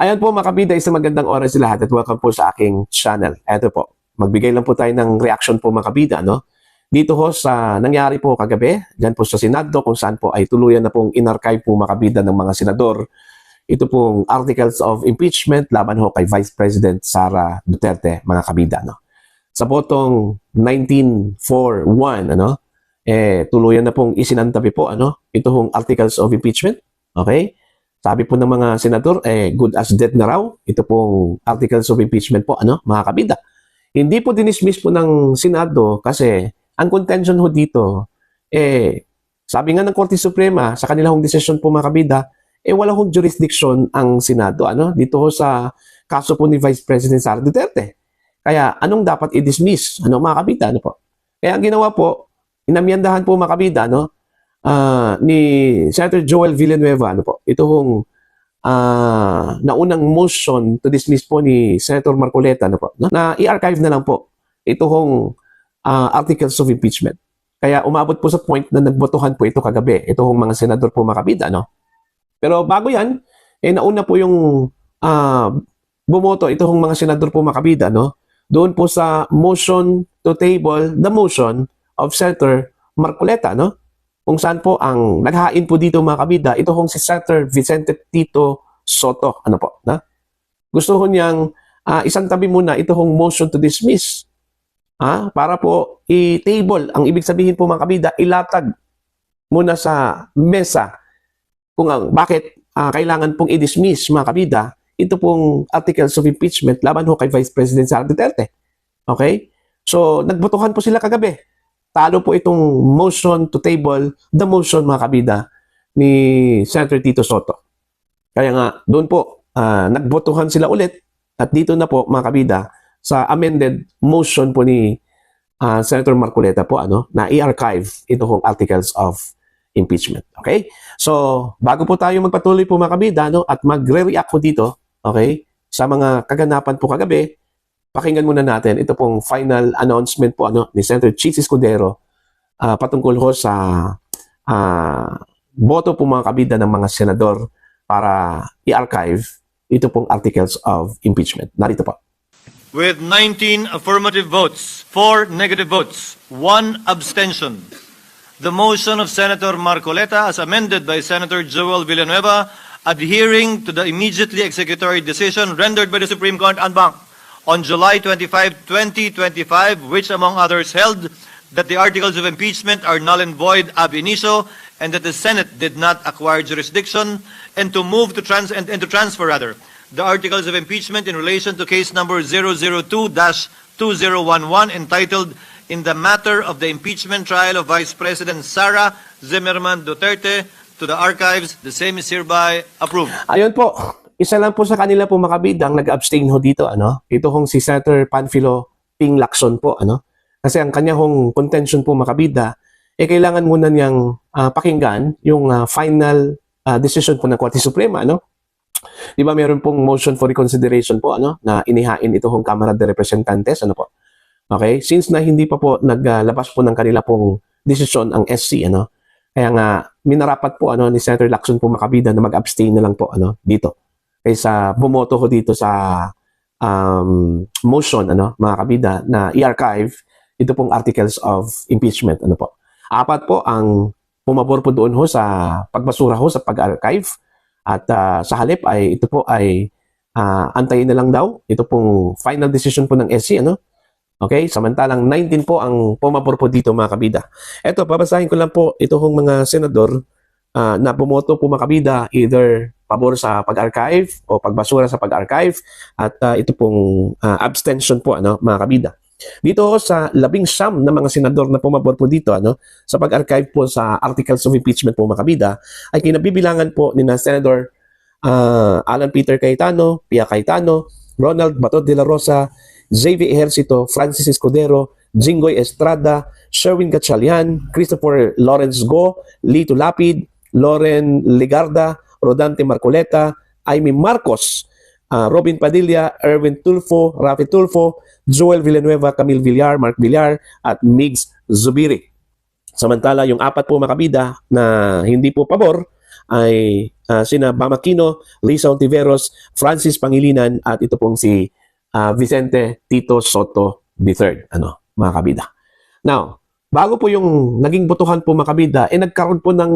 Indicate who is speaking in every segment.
Speaker 1: Ayan po mga kabida, isang magandang oras sa lahat at welcome po sa aking channel. Eto po, magbigay lang po tayo ng reaction po mga kabida, no? Dito ho sa nangyari po kagabi, dyan po sa Senado kung saan po ay tuluyan na pong inarchive po mga kabida ng mga senador. Ito pong articles of impeachment laban ho kay Vice President Sara Duterte mga kabida, no? Sa botong 1941, tuluyan na pong isinantabi po, ito hong articles of impeachment, okay? Sabi po ng mga senador, good as dead na raw. Ito pong articles of impeachment po, mga kabida. Hindi po dinismiss po ng Senado kasi ang contention ho dito, sabi nga ng Korte Suprema, sa kanilang desisyon po mga kabida, wala hong jurisdiction ang Senado, dito ho sa kaso po ni Vice President Sara Duterte. Kaya anong dapat i-dismiss, mga kabida, po? Kaya ang ginawa po, inamyandahan po mga kabida, ni Senator Joel Villanueva, ito hong naunang motion to dismiss po ni Senator Marcoleta, na i-archive na lang po ito hong articles of impeachment. Kaya umabot po sa point na nagbotohan po ito kagabi, ito hong mga senador po mga kabida, Pero bago yan, nauna po yung bumoto ito hong mga senador po mga kabida, doon po sa motion to table the motion of Senator Marcoleta, kung saan po ang naghain po dito mga kabida, ito hong si Senator Vicente Tito Soto. Gusto ko niyang isang tabi muna ito hong motion to dismiss. Para po i-table, ang ibig sabihin po mga kabida, ilatag muna sa mesa kung bakit kailangan pong i-dismiss mga kabida, ito pong articles of impeachment laban ho kay Vice President Sara Duterte. Okay? So, nagbotohan po sila kagabi. Talo po itong motion to table, the motion mga kabida ni Senator Tito Soto. Kaya nga, doon po, nagbotohan sila ulit at dito na po mga kabida sa amended motion po ni Senator Marcoleta po, na i-archive ito hong articles of impeachment. Okay? So, bago po tayo magpatuloy po mga kabida, at magre-react po dito, okay, sa mga kaganapan po kagabi, pakinggan muna natin ito pong final announcement po ni Senator Chis Escudero patungkol ho sa boto po mga kabida ng mga senador para i-archive ito pong articles of impeachment. Narito po.
Speaker 2: With 19 affirmative votes, 4 negative votes, 1 abstention, the motion of Senator Marcoleta as amended by Senator Joel Villanueva adhering to the immediately executory decision rendered by the Supreme Court en banc on July 25, 2025, which among others held that the articles of impeachment are null and void ab initio and that the Senate did not acquire jurisdiction, and to move to transfer the articles of impeachment in relation to case number 002-2011 entitled in the matter of the impeachment trial of Vice President Sara Zimmerman Duterte to the archives. The same is hereby approved.
Speaker 1: Ayun po. Isa lang po sa kanila po mga kabida ang nag-abstain ho dito, Ito hong si Senator Panfilo Ping Lacson po, Kasi ang kanya hong contention po mga kabida, kailangan muna niyang pakinggan yung final decision po ng Korte Suprema, Di ba meron pong motion for reconsideration po, na inihain ito hong Kamara de Representantes, po. Okay? Since na hindi pa po naglabas po ng kanila pong desisyon ang SC, Kaya nga, minarapat po, ni Senator Lacson po mga kabida na mag-abstain na lang po, dito. Kaysa bumoto ko dito sa motion, mga kabida, na i-archive ito pong articles of impeachment, po. 4 po ang pumabor po doon ho sa pagbasura ho sa pag-archive at sa halip ay ito po ay antayin na lang daw ito pong final decision po ng SC, Okay? Samantalang 19 po ang pumabor po dito mga kabida. Ito, babasahin ko lang po ito hong mga senador na bumoto po mga kabida either pabor sa pag-archive o pagbasura sa pag-archive at ito pong abstention po mga kabida. Dito sa 19 na mga senador na pumabor po dito sa pag-archive po sa articles of impeachment po mga kabida ay kinabibilangan po ni na Senator Alan Peter Cayetano, Pia Cayetano, Ronald Bato de la Rosa, Xavier Ejercito, Francis Escudero, Jinggoy Estrada, Sherwin Gatchalian, Christopher Lawrence Go, Lito Lapid, Loren Ligarda, Rodante Marcoleta, Aimee Marcos, Robin Padilla, Erwin Tulfo, Rafi Tulfo, Joel Villanueva, Camille Villar, Mark Villar, at Migs Zubiri. Samantala, yung 4 po mga kabida na hindi po pabor ay sina Bam Aquino, Risa Ontiveros, Francis Pangilinan at ito pong si Vicente Tito Soto III, mga kabida. Now, bago po yung naging botohan po mga kabida, nagkaroon po ng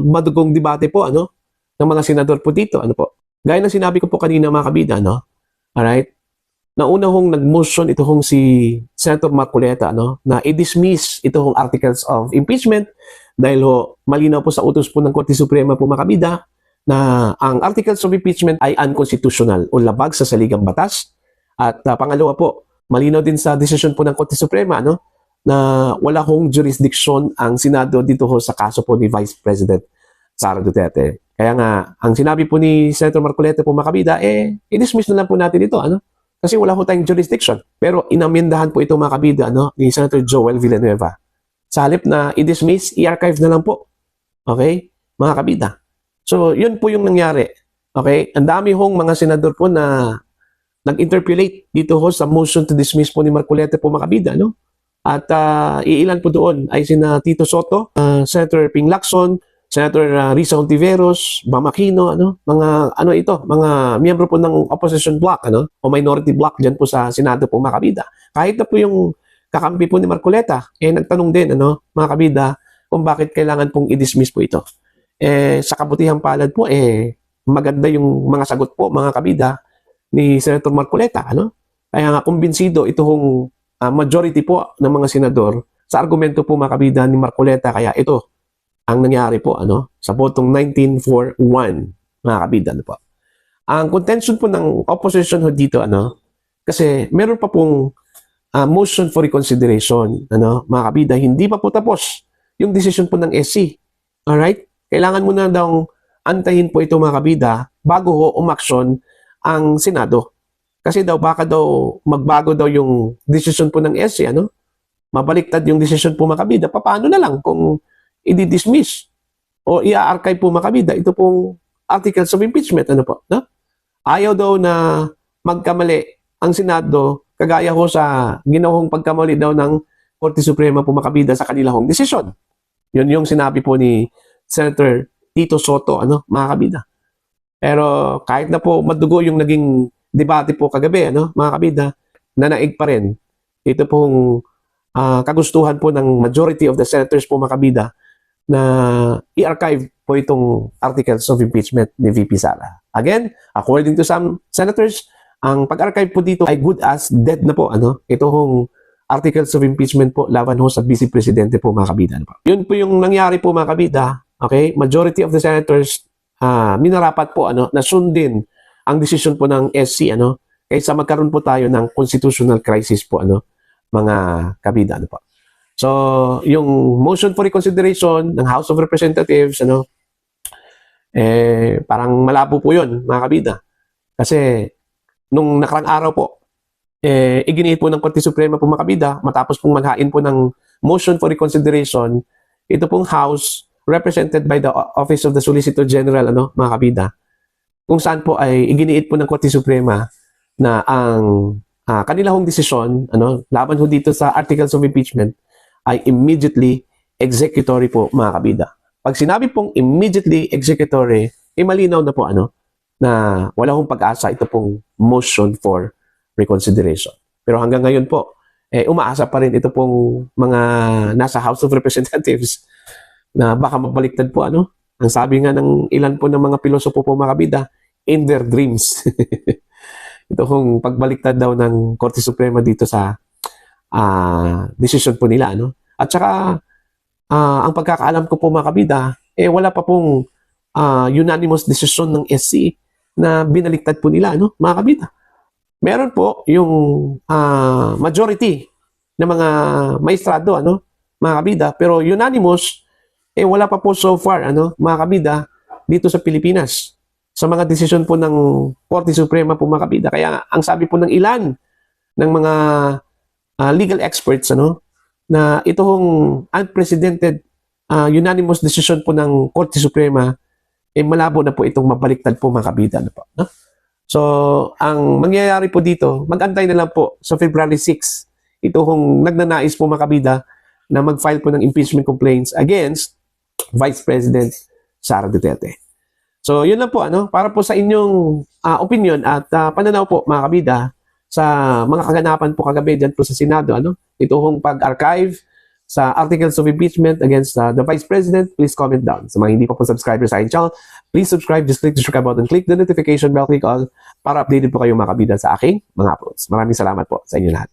Speaker 1: madugong debate po ng mga senador po dito, Gaya ng sinabi ko po kanina mga kabida, Alright? Nauna hong nag-motion ito hong si Senator Marcoleta na i-dismiss ito hong articles of impeachment dahil malinaw po sa utos po ng Korte Suprema po mga kabida na ang articles of impeachment ay unconstitutional o labag sa saligang batas. At pangalawa po, malinaw din sa desisyon po ng Korte Suprema na wala hong jurisdiction ang Senado dito sa kaso po ni Vice President Sara Duterte. Kaya nga, ang sinabi po ni Senator Marcoleta po mga kabida, i-dismiss na lang po natin ito, Kasi wala ho tayong jurisdiction. Pero inamendahan po ito mga kabida ni Senator Joel Villanueva. Sa halip na i-dismiss, i-archive na lang po. Okay? Mga kabida. So, yun po yung nangyari. Okay? Ang dami hong mga senador po na nag-interpolate dito sa motion to dismiss po ni Marcoleta po mga kabida. At iilan po doon ay sina Tito Soto, Senator Ping Lacson, Senator Risa Ontiveros, Bam Aquino, mga mga miyembro po ng opposition bloc, o minority bloc diyan po sa Senado po mga kabida. Kahit na po yung kakampi po ni Marcoleta, nagtanong din, mga kabida, kung bakit kailangan pong i-dismiss po ito. Sa kabutihang palad po, maganda yung mga sagot po, mga kabida, ni Senator Marcoleta, Kaya nga, kumbinsido itong majority po ng mga senador sa argumento po mga kabida ni Marcoleta, kaya ito, ang nangyari po sa botong 19-4-1 mga kabida po. Ang contention po ng opposition dito kasi meron pa pong motion for reconsideration mga kabida, hindi pa po tapos yung decision po ng SC. Alright? Kailangan muna daw antayin po ito mga kabida bago umaksyon ang Senado. Kasi baka magbago daw yung decision po ng SC mabaliktad yung decision po mga kabida. Paano na lang kung i-dismiss o i-archive po mga kabida ito pong articles of impeachment Ayaw daw na magkamali ang Senado kagaya sa ginawang pagkamali daw ng Korte Suprema po mga kabida sa kanilang desisyon. Yun yung sinabi po ni Senator Tito Soto mga kabida. Pero kahit na po madugo yung naging debate po kagabi mga kabida, nanaig pa rin ito pong kagustuhan po ng majority of the senators po mga kabida na i-archive po itong articles of impeachment ni VP Sara. Again, according to some senators, ang pag-archive po dito ay good as dead na po. Itong articles of impeachment po laban sa Vice Presidente po mga kabida. Yun po yung nangyari po mga kabida. Okay? Majority of the senators minarapat po na sundin ang decision po ng SC kaysa magkaroon po tayo ng constitutional crisis po mga kabida po. So, yung motion for reconsideration ng House of Representatives, parang malabo po yun, mga kabida. Kasi, nung nakarang araw po, iginiit po ng Korte Suprema po mga kabida, matapos pong maghain po ng motion for reconsideration, ito pong House, represented by the Office of the Solicitor General, mga kabida, kung saan po ay iginiit po ng Korte Suprema na ang kanilang desisyon, laban ho dito sa articles of impeachment, ay immediately executory po mga kabida. Pag sinabi pong immediately executory, malinaw na po na wala hong pag-asa ito pong motion for reconsideration. Pero hanggang ngayon po, umaasa pa rin ito pong mga nasa House of Representatives na baka mabaliktad po Ang sabi nga ng ilan po ng mga pilosopo po mga kabida, in their dreams. Ito kung pagbaliktad daw ng Korte Suprema dito sa decision po nila. At saka, ang pagkakaalam ko po mga kabida, wala pa pong unanimous decision ng SC na binaliktad po nila, mga kabida. Meron po yung majority ng mga maestrado, mga kabida, pero unanimous, wala pa po so far, mga kabida, dito sa Pilipinas. Sa mga desisyon po ng Korte Suprema po mga kabida. Kaya ang sabi po ng ilan ng mga legal experts na itong unprecedented unanimous decision po ng Korte Suprema malabo na po itong mabaliktad po mga kabida So ang mangyayari po dito, mag-antay na lang po sa February 6 itong nagnanais po mga kabida na mag-file po ng impeachment complaints against Vice President Sara Duterte. So, yun lang po, para po sa inyong opinion at pananaw po, mga kabida, sa mga kaganapan po kagabi dyan po sa Senado, ito hong pag-archive sa articles of impeachment against the Vice President. Please comment down. Sa mga hindi pa po subscriber sa aking channel, please subscribe, just click the subscribe button, click the notification bell, click all, para updated po kayo, mga kabida, sa aking mga uploads. Maraming salamat po sa inyo lahat.